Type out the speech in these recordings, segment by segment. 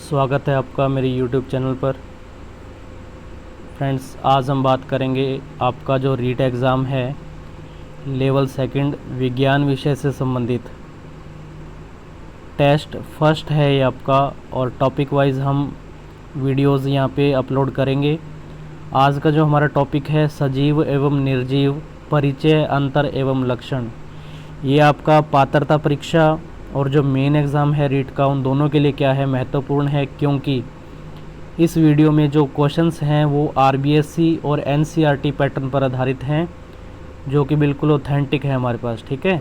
स्वागत है आपका मेरे YouTube चैनल पर। फ्रेंड्स, आज हम बात करेंगे आपका जो रीट एग्ज़ाम है लेवल सेकंड विज्ञान विषय से संबंधित टेस्ट फर्स्ट है ये आपका, और टॉपिक वाइज हम वीडियोस यहाँ पे अपलोड करेंगे। आज का जो हमारा टॉपिक है सजीव एवं निर्जीव परिचय अंतर एवं लक्षण, ये आपका पात्रता परीक्षा और जो मेन एग्ज़ाम है रीट का, उन दोनों के लिए क्या है महत्वपूर्ण है, क्योंकि इस वीडियो में जो क्वेश्चंस हैं वो आरबीएससी और एनसीईआरटी पैटर्न पर आधारित हैं, जो कि बिल्कुल ऑथेंटिक है हमारे पास। ठीक है,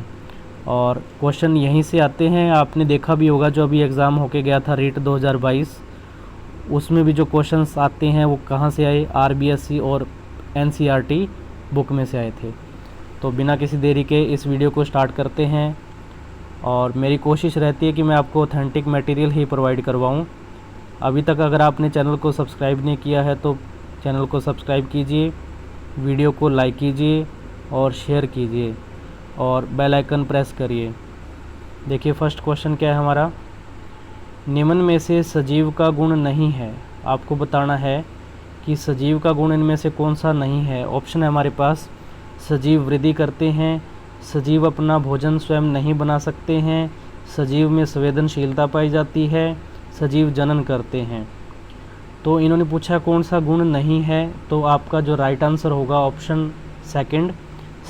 और क्वेश्चन यहीं से आते हैं। आपने देखा भी होगा जो अभी एग्ज़ाम होके गया था रीट 2022, उसमें भी जो क्वेश्चंस आते हैं वो कहाँ से आए, आरबीएससी और एनसीईआरटी बुक में से आए थे। तो बिना किसी देरी के इस वीडियो को स्टार्ट करते हैं, और मेरी कोशिश रहती है कि मैं आपको ऑथेंटिक मटेरियल ही प्रोवाइड करवाऊँ। अभी तक अगर आपने चैनल को सब्सक्राइब नहीं किया है तो चैनल को सब्सक्राइब कीजिए, वीडियो को लाइक कीजिए और शेयर कीजिए और बेल आइकन प्रेस करिए। देखिए फर्स्ट क्वेश्चन क्या है हमारा, निम्न में से सजीव का गुण नहीं है। आपको बताना है कि सजीव का गुण इनमें से कौन सा नहीं है। ऑप्शन है हमारे पास, सजीव वृद्धि करते हैं, सजीव अपना भोजन स्वयं नहीं बना सकते हैं, सजीव में संवेदनशीलता पाई जाती है, सजीव जनन करते हैं। तो इन्होंने पूछा कौन सा गुण नहीं है, तो आपका जो राइट आंसर होगा ऑप्शन सेकंड,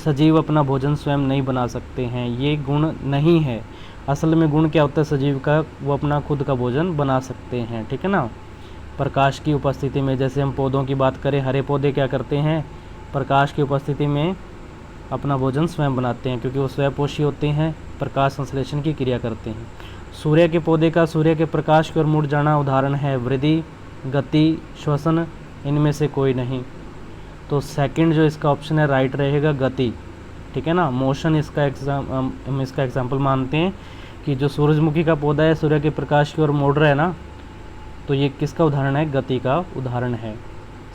सजीव अपना भोजन स्वयं नहीं बना सकते हैं। ये गुण नहीं है। असल में गुण क्या होता है सजीव का, वो अपना खुद का भोजन बना सकते हैं। ठीक है ना, प्रकाश की उपस्थिति में, जैसे हम पौधों की बात करें, हरे पौधे क्या करते हैं, प्रकाश की उपस्थिति में अपना भोजन स्वयं बनाते हैं, क्योंकि वो स्वयंपोषी होते हैं, प्रकाश संश्लेषण की क्रिया करते हैं। सूर्य के पौधे का सूर्य के प्रकाश की ओर मुड़ जाना उदाहरण है वृद्धि, गति, श्वसन, इनमें से कोई नहीं। तो सेकंड जो इसका ऑप्शन है राइट रहेगा, गति। ठीक है ना, मोशन इसका हम इसका एग्जाम्पल मानते हैं कि जो सूरजमुखी का पौधा है सूर्य के प्रकाश की ओर मुड़ रहा है ना, तो ये किसका उदाहरण है, गति का उदाहरण है।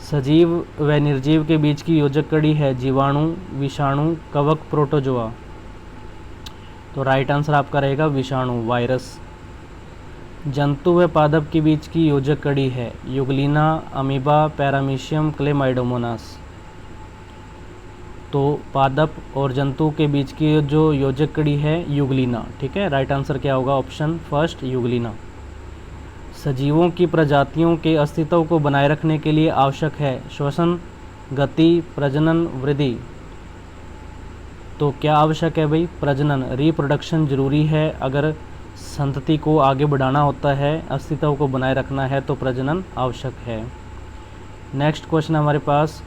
सजीव व निर्जीव के बीच की योजक कड़ी है जीवाणु, विषाणु, कवक, प्रोटोजोआ। तो राइट आंसर आपका रहेगा विषाणु, वायरस। जंतु व पादप के बीच की योजक कड़ी है युगलिना, अमीबा, पैरामीशियम, क्लेमाइडोमोनास। तो पादप और जंतु के बीच की जो योजक कड़ी है युगलिना। ठीक है, राइट आंसर क्या होगा, ऑप्शन फर्स्ट, युगलिना। सजीवों की प्रजातियों के अस्तित्व को बनाए रखने के लिए आवश्यक है श्वसन, गति, प्रजनन, वृद्धि। तो क्या आवश्यक है भाई, प्रजनन, रिप्रोडक्शन जरूरी है। अगर संतति को आगे बढ़ाना होता है, अस्तित्व को बनाए रखना है, तो प्रजनन आवश्यक है। नेक्स्ट क्वेश्चन हमारे पास,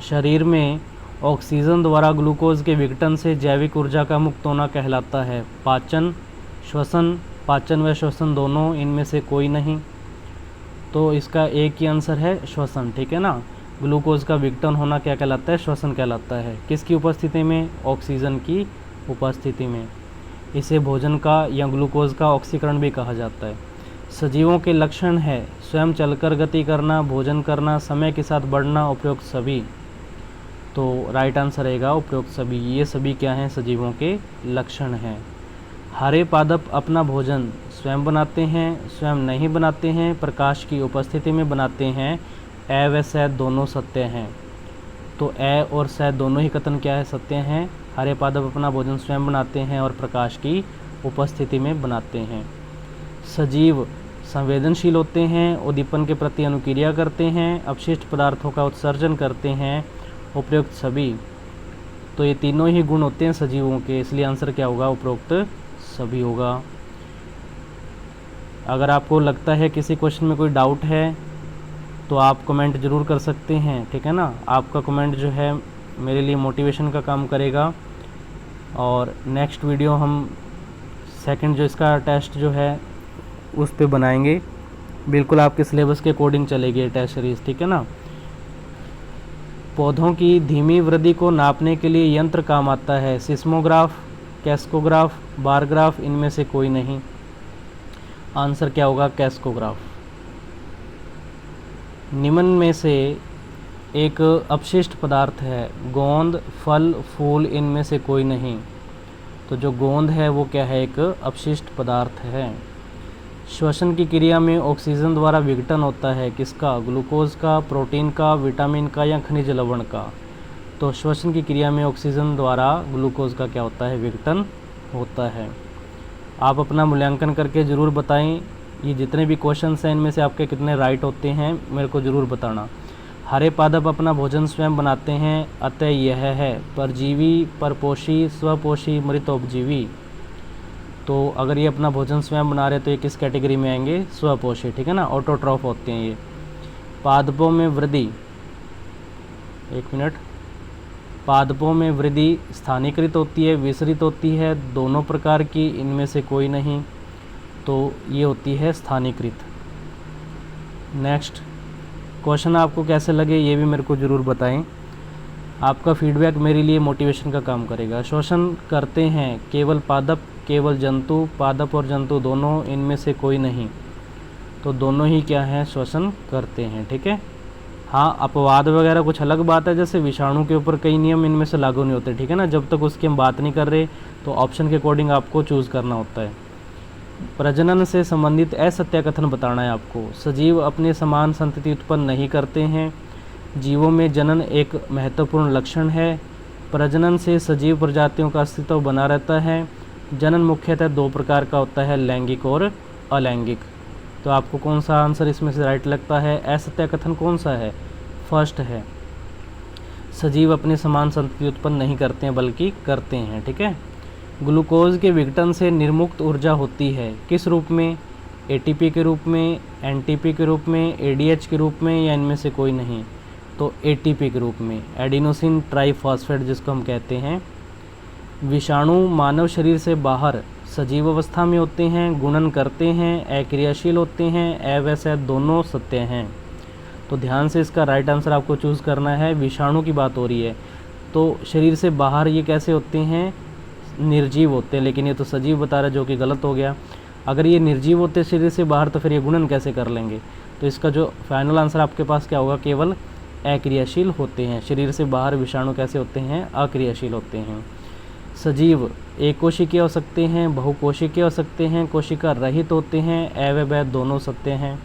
शरीर में ऑक्सीजन द्वारा ग्लूकोज के विघटन से जैविक ऊर्जा का मुक्त होना कहलाता है पाचन, श्वसन, पाचन व श्वसन दोनों, इनमें से कोई नहीं। तो इसका एक ही आंसर है श्वसन। ठीक है ना, ग्लूकोज का विघटन होना क्या कहलाता है, श्वसन कहलाता है। किसकी उपस्थिति में, ऑक्सीजन की उपस्थिति में। इसे भोजन का या ग्लूकोज का ऑक्सीकरण भी कहा जाता है। सजीवों के लक्षण है स्वयं चलकर गति करना, भोजन करना, समय के साथ बढ़ना, उपयुक्त सभी। तो राइट आंसर रहेगा उपयुक्त सभी। ये सभी क्या हैं, सजीवों के लक्षण हैं। हरे पादप अपना भोजन स्वयं बनाते हैं, स्वयं नहीं बनाते हैं, प्रकाश की उपस्थिति में बनाते हैं। ए व सैद दोनों सत्य हैं। तो ए और सैद दोनों ही कथन क्या है, सत्य हैं। हरे पादप अपना भोजन स्वयं बनाते हैं और प्रकाश की उपस्थिति में बनाते हैं। सजीव संवेदनशील होते हैं, उद्दीपन के प्रति अनुक्रिया करते हैं, अपशिष्ट पदार्थों का उत्सर्जन करते हैं, उपयुक्त सभी। तो ये तीनों ही गुण होते हैं सजीवों के, इसलिए आंसर क्या होगा, उपरोक्त सभी होगा। अगर आपको लगता है किसी क्वेश्चन में कोई डाउट है तो आप कमेंट ज़रूर कर सकते हैं। ठीक है ना, आपका कमेंट जो है मेरे लिए मोटिवेशन का काम करेगा। और नेक्स्ट वीडियो हम सेकंड जो इसका टेस्ट जो है उस पे बनाएंगे, बिल्कुल आपके सिलेबस के अकॉर्डिंग चलेगी टेस्ट सीरीज़। ठीक है ना, पौधों की धीमी वृद्धि को नापने के लिए यंत्र काम आता है सिस्मोग्राफ, कैस्कोग्राफ, बारग्राफ, इनमें से कोई नहीं। आंसर क्या होगा, कैस्कोग्राफ। निम्न में से एक अपशिष्ट पदार्थ है गोंद, फल, फूल, इनमें से कोई नहीं। तो जो गोंद है वो क्या है, एक अपशिष्ट पदार्थ है। श्वसन की क्रिया में ऑक्सीजन द्वारा विघटन होता है किसका? ग्लूकोज का, प्रोटीन का, विटामिन का या खनिज लवण का? तो श्वसन की क्रिया में ऑक्सीजन द्वारा ग्लूकोज का क्या होता है? विघटन होता है। आप अपना मूल्यांकन करके ज़रूर बताएं, ये जितने भी क्वेश्चंस हैं इनमें से आपके कितने राइट होते हैं मेरे को ज़रूर बताना। हरे पादप अपना भोजन स्वयं बनाते हैं, अतः यह है परजीवी, परपोषी, स्वपोषी, मृतोपजीवी। तो अगर ये अपना भोजन स्वयं बना रहे तो ये किस कैटेगरी में आएंगे? स्वपोषी, ठीक है ना, ऑटोट्रॉफ होते हैं ये। पादपों में वृद्धि, एक मिनट, पादपों में वृद्धि स्थानीयकृत होती है, विसरित होती है, दोनों प्रकार की, इनमें से कोई नहीं, तो ये होती है स्थानीयकृत। नेक्स्ट क्वेश्चन आपको कैसे लगे ये भी मेरे को ज़रूर बताएं। आपका फीडबैक मेरे लिए मोटिवेशन का काम करेगा। शोषण करते हैं केवल पादप, केवल जंतु, पादप और जंतु दोनों, इनमें से कोई नहीं, तो दोनों ही क्या हैं? शोषण करते हैं, ठीक है। हाँ, अपवाद वगैरह कुछ अलग बात है, जैसे विषाणु के ऊपर कई नियम इनमें से लागू नहीं होते, ठीक है ना। जब तक उसकी हम बात नहीं कर रहे तो ऑप्शन के अकॉर्डिंग आपको चूज़ करना होता है। प्रजनन से संबंधित असत्य कथन बताना है आपको। सजीव अपने समान संतति उत्पन्न नहीं करते हैं। जीवों में जनन एक महत्वपूर्ण लक्षण है। प्रजनन से सजीव प्रजातियों का अस्तित्व बना रहता है। जनन मुख्यतः दो प्रकार का होता है, लैंगिक और अलैंगिक। तो आपको कौन सा आंसर इसमें से राइट लगता है? असत्य कथन कौन सा है? फर्स्ट है। सजीव अपने समान संतति उत्पन्न नहीं करते हैं बल्कि करते हैं, ठीक है। ग्लूकोज के विघटन से निर्मुक्त ऊर्जा होती है, किस रूप में? एटीपी के रूप में, एनटीपी के रूप में, एडीएच के रूप में, या इनमें से कोई नहीं? तो एटीपी के रूप में, एडिनोसिन ट्राइफॉस्फेट जिसको हम कहते हैं। विषाणु मानव शरीर से बाहर सजीव अवस्था में होते हैं, गुणन करते हैं, अक्रियाशील होते हैं, अवैध दोनों सत्य हैं। तो ध्यान से इसका राइट आंसर आपको चूज़ करना है। विषाणु की बात हो रही है तो शरीर से बाहर ये कैसे होते हैं? निर्जीव होते हैं, लेकिन ये तो सजीव बता रहा है जो कि गलत हो गया। अगर ये निर्जीव होते शरीर से बाहर तो फिर ये गुणन कैसे कर लेंगे? तो इसका जो फाइनल आंसर आपके पास क्या होगा? केवल अक्रियाशील होते हैं। शरीर से बाहर विषाणु कैसे होते हैं? अक्रियाशील होते हैं। सजीव एक कोशिकीय हो सकते हैं, बहुकोशिकीय हो सकते हैं, कोशिका रहित होते हैं, अवैध दोनों सत्य हैं।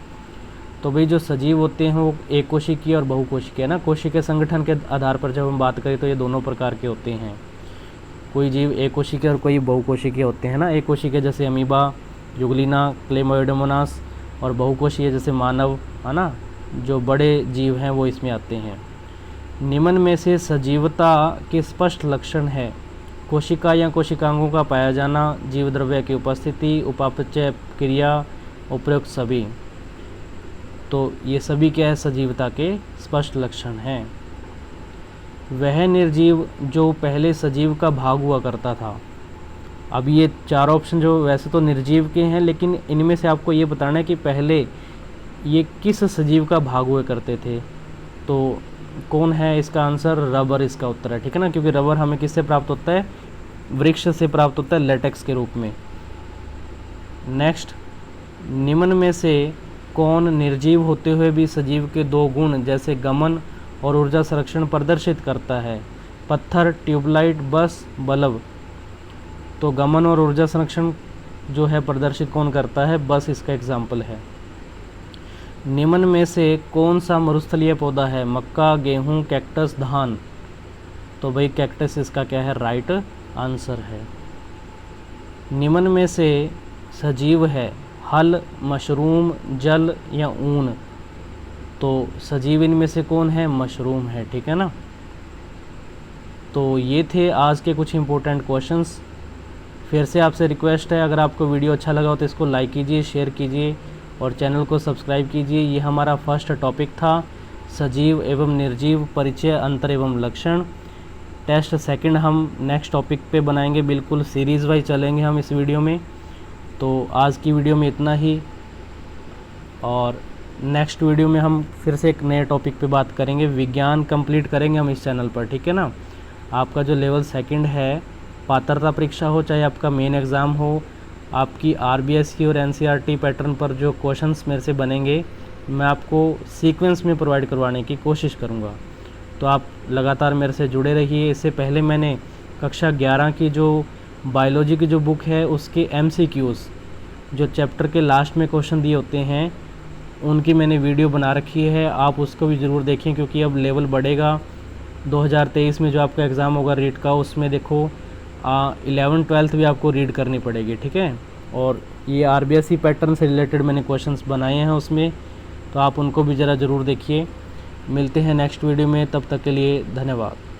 तो भाई जो सजीव होते हैं वो एक कोशिकीय और बहुकोशिकीय ना, कोशिकीय संगठन के आधार पर जब हम बात करें तो ये दोनों प्रकार के होते हैं। कोई जीव एक कोशिकीय और कोई बहुकोशिकीय होते हैं ना। एक कोशिकीय जैसे अमीबा, जुगलिना, क्लेमाइडोमोनास, और बहुकोशिकीय जैसे मानव, है ना, जो बड़े जीव हैं वो इसमें आते हैं। निम्न में से सजीवता के स्पष्ट लक्षण है? कोशिका या कोशिकांगों का पाया जाना, जीव द्रव्य की उपस्थिति, उपापचय क्रिया, उपयुक्त सभी। तो ये सभी क्या है? सजीवता के स्पष्ट लक्षण हैं। वह निर्जीव जो पहले सजीव का भाग हुआ करता था। अब ये चार ऑप्शन जो वैसे तो निर्जीव के हैं, लेकिन इनमें से आपको ये बताना है कि पहले ये किस सजीव का भाग हुआ करते थे। तो कौन है इसका आंसर? रबर इसका उत्तर है, ठीक है ना, क्योंकि रबर हमें किससे प्राप्त होता है? वृक्ष से प्राप्त होता है, लेटेक्स के रूप में। नेक्स्ट, निम्न में से कौन निर्जीव होते हुए भी सजीव के दो गुण जैसे गमन और ऊर्जा संरक्षण प्रदर्शित करता है? पत्थर, ट्यूबलाइट, बस, बल्ब। तो गमन और ऊर्जा संरक्षण जो है प्रदर्शित कौन करता है? बस इसका एग्जाम्पल है। निम्न में से कौन सा मरुस्थलीय पौधा है? मक्का, गेहूं, कैक्टस, धान। तो भाई कैक्टस इसका क्या है? राइट आंसर है। निम्न में से सजीव है? हल, मशरूम, जल या ऊन। तो सजीव इनमें से कौन है? मशरूम है, ठीक है ना। तो ये थे आज के कुछ इंपॉर्टेंट क्वेश्चंस। फिर से आपसे रिक्वेस्ट है, अगर आपको वीडियो अच्छा लगा हो तो इसको लाइक कीजिए, शेयर कीजिए और चैनल को सब्सक्राइब कीजिए। ये हमारा फर्स्ट टॉपिक था, सजीव एवं निर्जीव, परिचय, अंतर एवं लक्षण। टेस्ट सेकंड हम नेक्स्ट टॉपिक पे बनाएंगे, बिल्कुल सीरीज़ वाइज चलेंगे हम इस वीडियो में। तो आज की वीडियो में इतना ही, और नेक्स्ट वीडियो में हम फिर से एक नए टॉपिक पे बात करेंगे। विज्ञान कंप्लीट करेंगे हम इस चैनल पर, ठीक है ना। आपका जो लेवल सेकंड है, पात्रता परीक्षा हो चाहे आपका मेन एग्ज़ाम हो, आपकी आरबीएस की और एनसीईआरटी पैटर्न पर जो क्वेश्चंस मेरे से बनेंगे मैं आपको सीक्वेंस में प्रोवाइड करवाने की कोशिश करूँगा। तो आप लगातार मेरे से जुड़े रहिए। इससे पहले मैंने कक्षा 11 की जो बायोलॉजी की जो बुक है उसके एमसीक्यूज़ जो चैप्टर के लास्ट में क्वेश्चन दिए होते हैं उनकी मैंने वीडियो बना रखी है, आप उसको भी ज़रूर देखें, क्योंकि अब लेवल बढ़ेगा। 2023 में जो आपका एग्ज़ाम होगा रीट का, उसमें देखो 11th-12th भी आपको रीड करनी पड़ेगी, ठीक है। और ये RBSE पैटर्न से रिलेटेड मैंने क्वेश्चंस बनाए हैं उसमें, तो आप उनको भी ज़रा ज़रूर देखिए। मिलते हैं नेक्स्ट वीडियो में, तब तक के लिए धन्यवाद।